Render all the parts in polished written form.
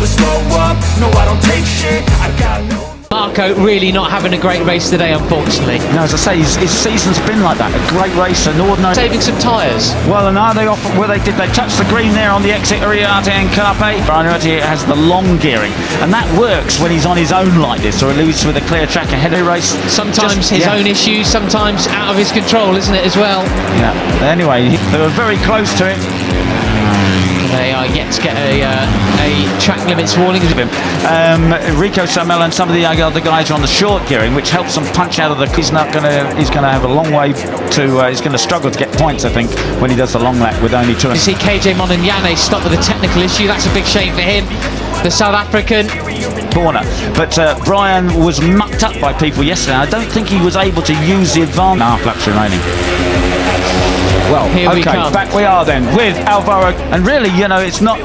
never slow up, no I don't take shit, I got no... Marco really not having a great race today, unfortunately. No, as I say, his season's been like that. A great race, an ordinary... Saving some tyres. Well, and are they off? Well, did they touch the green there on the exit? Uriarte and Carpe. Brian Uriarte has the long gearing, and that works when he's on his own like this, or at least with a clear track ahead of the race. Sometimes his own issues, sometimes out of his control, isn't it, as well? Yeah. Anyway, they were very close to him. They are yet to get a track limits warning. Rico Samel and some of the other guys are on the short gearing, which helps them punch out of the... He's going to have a long way to... he's going to struggle to get points, I think, when he does the long lap with only two. You see KJ Monanyane stopped with a technical issue. That's a big shame for him. The South African corner. But Brian was mucked up by people yesterday. I don't think he was able to use the advantage. Half laps remaining. Well, here we come. Back we are then with Alvaro, and really, you know, it's not.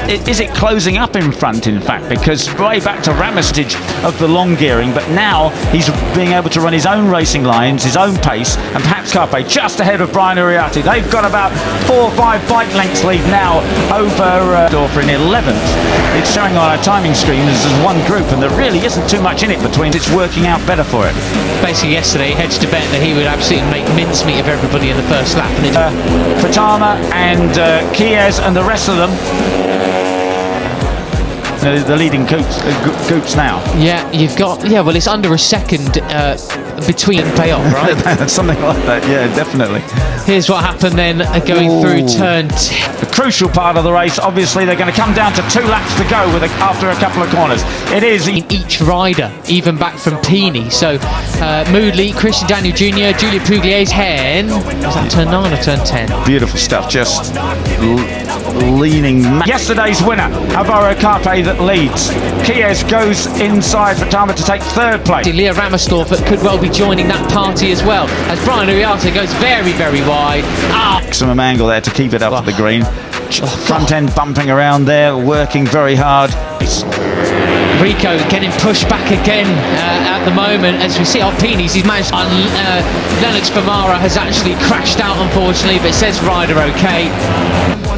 Is it closing up in front? In fact, because way back to Ramastage of the long gearing, but now he's being able to run his own racing lines, his own pace, and perhaps Carpe just ahead of Brian Uriarte. They've got about 4 or 5 bike lengths lead now over Dorfer in 11th. It's showing on our timing screen as one group, and there really isn't too much in it between. It's working out better for it. Basically, yesterday he hedged to bet that he would absolutely make mincemeat of everybody in the first lap. Fatama and Chies and the rest of them, the leading groups now. Yeah, you've got... Yeah, well, it's under a second between payoff, right? Something like that, yeah, definitely. Here's what happened then, going through turn 10. The crucial part of the race, obviously, they're going to come down to 2 laps to go after a couple of corners. It is... In each rider, even back from Pini. So, Moodley, Christian Daniel Jr., Julia Pugliese, Hen. Was that turn 9 or turn 10? Beautiful stuff, just leaning... Yesterday's winner, Alvaro Carpe, that leads. Chies goes inside for Tama to take 3rd place. Leah Ramersdorf could well be joining that party as well, as Brian Uriarte goes very, very wide. Maximum angle there to keep it up to the green. Front end bumping around there, working very hard. Rico getting pushed back again at the moment, as we see on Pini's. He's managed. Lennox Famara has actually crashed out, unfortunately, but it says rider okay.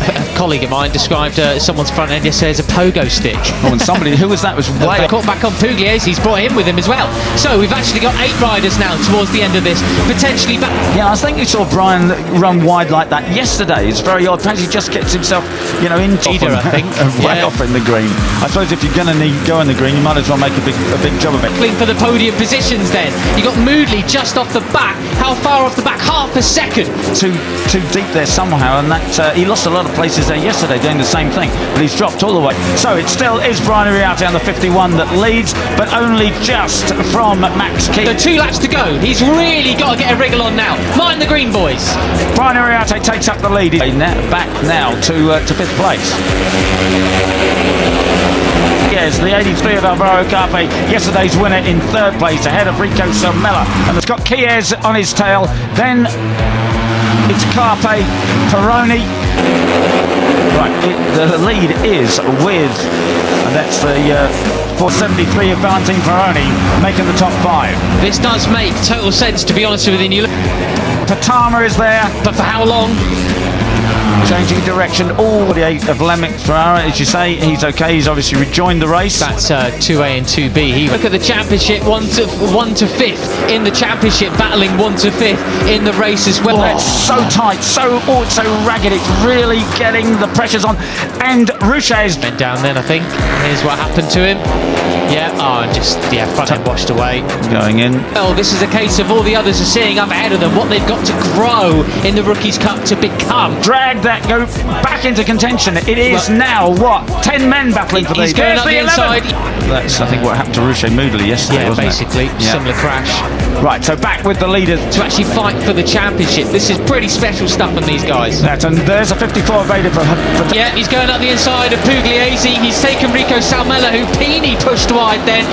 A colleague of mine described someone's front end yesterday as a pogo stick. Oh, and somebody, who was that? Was way caught back on Pugliese. He's brought him with him as well. So we've actually got 8 riders now towards the end of this, potentially back. Yeah, I think we saw Brian run wide like that yesterday. It's very odd. Perhaps he just gets himself, you know, into I think way off in the green. I suppose if you're going to go in the green, you might as well make a big job of it. For the podium positions, then you got Moodley just off the back. How far off the back? Half a second. Too deep there somehow, and that he lost a lot of places there yesterday doing the same thing, but he's dropped all the way. So it still is Brian Uriarte on the 51 that leads, but only just from Max Key. So 2 laps to go. He's really got to get a wriggle on now. Mind the green, boys. Brian Uriarte takes up the lead. He's back now to 5th place. Yes, the 83 of Alvaro Carpe, yesterday's winner, in 3rd place, ahead of Rico Somella. And it's got Chies on his tail. Then it's Carpe, Peroni. Right, the lead is with, and that's the 473 of Valentine Peroni, making the top 5. This does make total sense, to be honest with you. Patama is there. But for how long? Changing direction, all the 8 of Lennox Ferrara, as you say, he's okay. He's obviously rejoined the race. That's 2A and 2B. Look at the championship, 1 to 5th in the championship, battling 1 to 5th in the race as well. Oh, it's so tight, so ragged. It's really getting the pressures on. And Ruchez went down then, I think. Here's what happened to him. Yeah, front end washed away. Going in. Well, this is a case of all the others are seeing up ahead of them what they've got to grow in the Rookies Cup to become. Drag that, go back into contention. It is now, 10 men battling for these. He's going up the inside. That's, I think, what happened to Ruchez Moodley yesterday, wasn't basically, it? similar crash. Right, so back with the leaders. To actually fight for the championship. This is pretty special stuff on these guys. And there's a 54 Veda for... Yeah, he's going up the inside of Pugliese. He's taken Rico Salmella, who Pini pushed wide then.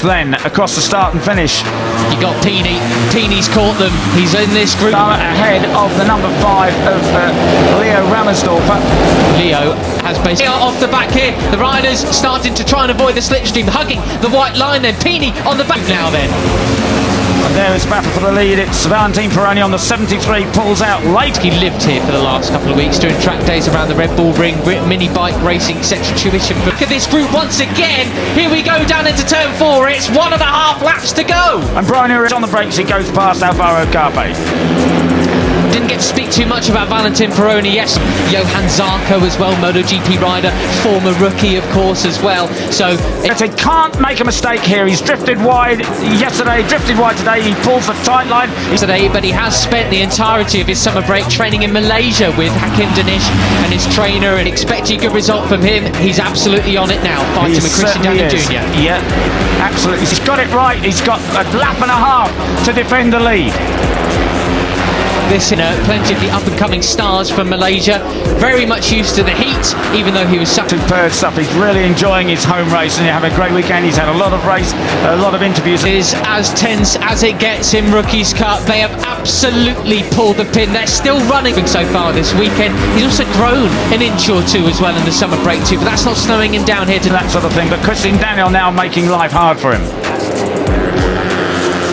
Then, across the start and finish. You got Pini. Pini's caught them. He's in this group. Ahead of the number 5 of Leo Ramersdorfer. Leo has basically off the back here. The riders starting to try and avoid the slipstream, hugging the white line then. Pini on the back now then. there is battle for the lead. It's Valentine Peroni on the 73, pulls out late. He lived here for the last couple of weeks doing track days around the Red Bull Ring, mini bike racing, etc. Tuition. Look at this group once again. Here we go down into turn 4. It's 1.5 laps to go. And Briner is on the brakes. He goes past Alvaro Carpe. Didn't get to speak too much about Valentin Peroni. Yes, Johan Zarco as well, MotoGP rider, former rookie of course as well. So he can't make a mistake here. He's drifted wide yesterday, drifted wide today. He pulls the tight line today, but he has spent the entirety of his summer break training in Malaysia with Hakim Danish and his trainer, and expecting a good result from him. He's absolutely on it now, fighting with Christian Danny Jr. Yeah, absolutely. He's got it right. He's got a lap and a half to defend the lead. This plenty of the up-and-coming stars from Malaysia, very much used to the heat, even though he was superb stuff. He's really enjoying his home race, and he's having a great weekend. He's had a lot of race, a lot of interviews. It is as tense as it gets in Rookies Cup. They have absolutely pulled the pin. They're still running so far this weekend. He's also grown an inch or two as well in the summer break too, but that's not slowing him down here to that sort of thing. But Christian Daniel now making life hard for him.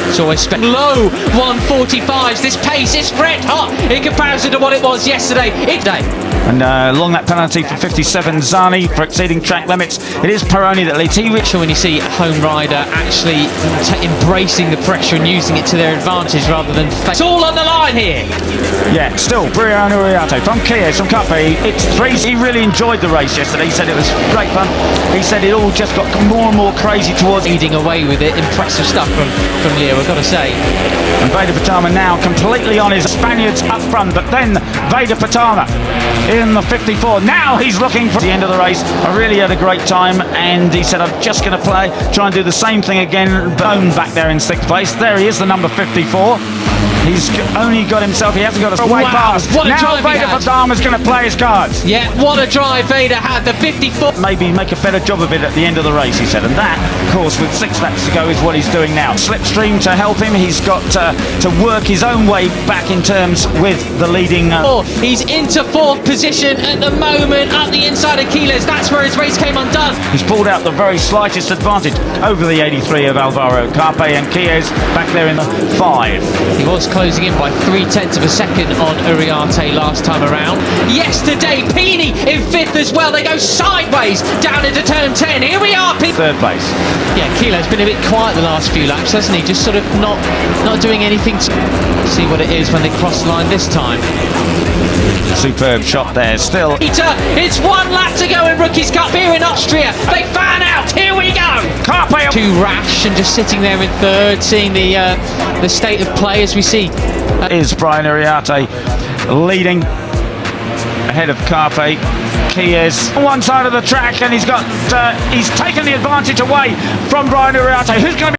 It's always spent low 145s. This pace is red hot in comparison to what it was yesterday. And along that penalty for 57, Zani for exceeding track limits. It is Peroni that leads. Richer when you see a home rider actually embracing the pressure and using it to their advantage rather than it's all on the line here. Yeah, still Brian Uriarte from Kia, from Cuppy. It's 3. He really enjoyed the race yesterday. He said it was great fun. He said it all just got more and more crazy towards leading away with it. Impressive stuff from Leo, I've got to say. And Veda Patama now completely on his Spaniards up front, but then Veda Patama in the 54. Now he's looking for the end of the race. I really had a great time, and he said, I'm just going to try and do the same thing again. Bone back there in 6th place. There he is, the number 54. He's only got himself, he hasn't got a way past. What a now drive Veda Patama's going to play his cards. Yeah, what a drive Veda had, the 54. Maybe make a better job of it at the end of the race, he said. And that, of course, with 6 laps to go is what he's doing now. Slipstream to help him. He's got to work his own way back in terms with the leading. He's into 4th position at the moment, up the inside of Quiles. That's where his race came undone. He's pulled out the very slightest advantage over the 83 of Alvaro Carpe, and Quiles back there in the 5. He was closing in by 0.3 of a second on Uriarte last time around. Yesterday, Pini in 5th as well. They go sideways down into turn 10. Here we are, 3rd place. Yeah, Quiles been a bit quiet the last few laps, hasn't he? Just sort of not doing anything to see what it is when they cross the line this time. Superb shot there still. It's 1 lap to go in Rookies Cup here in Austria. They fan out. Here we go. Carpe too rash and just sitting there in 3rd, seeing the state of play as we see. Is Brian Uriarte leading ahead of Carpe. Quiles on one side of the track, and he's taken the advantage away from Brian Uriarte, who's going to be